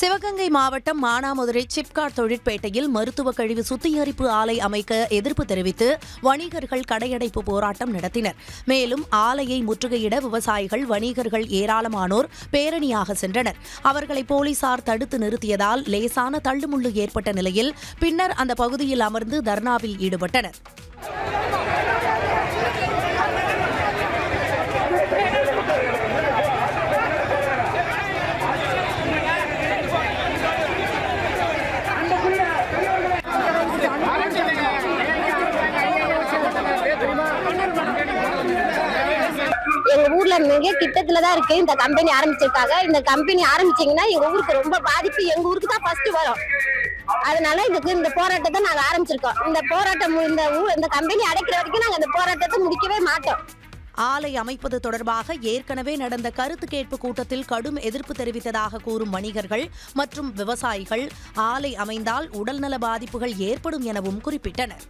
சிவகங்கை மாவட்டம் மானாமதுரை சிப்காட் தொழிற்பேட்டையில் மருத்துவ கழிவு சுத்திகரிப்பு ஆலை அமைக்க எதிர்ப்பு தெரிவித்து வணிகர்கள் கடையடைப்பு போராட்டம் நடத்தினர். மேலும் ஆலையை முற்றுகையிட விவசாயிகள், வணிகர்கள் ஏராளமானோர் பேரணியாக சென்றனர். அவர்களை போலீசார் தடுத்து நிறுத்தியதால் லேசான தள்ளுமுள்ளு ஏற்பட்ட நிலையில் பின்னர் அந்த பகுதியில் அமர்ந்து தர்ணாவில் ஈடுபட்டனர். எங்க ஊர்ல மிக கிட்டத்துலதான் இருக்கு இந்த கம்பெனி ஆரம்பிச்சிருக்காங்க. இந்த கம்பெனி ஆரம்பிச்சீங்கன்னா எங்க ஊருக்கு ரொம்ப பாதிப்பு. எங்க ஊருக்கு தான் ஃபர்ஸ்ட் வரும். அதனால இந்த போராட்டத்தை நாங்க ஆரம்பிச்சிருக்கோம். இந்த போராட்டம் இந்த கம்பெனி அடைக்கிற வரைக்கும் நாங்க இந்த போராட்டத்தை முடிக்கவே மாட்டோம். ஆலை அமைப்பது தொடர்பாக ஏற்கனவே நடந்த கருத்து கேட்பு கூட்டத்தில் கடும் எதிர்ப்பு தெரிவித்ததாக கூறும் வணிகர்கள் மற்றும் விவசாயிகள் ஆலை அமைந்தால் உடல்நல பாதிப்புகள் ஏற்படும் எனவும் குறிப்பிட்டனர்.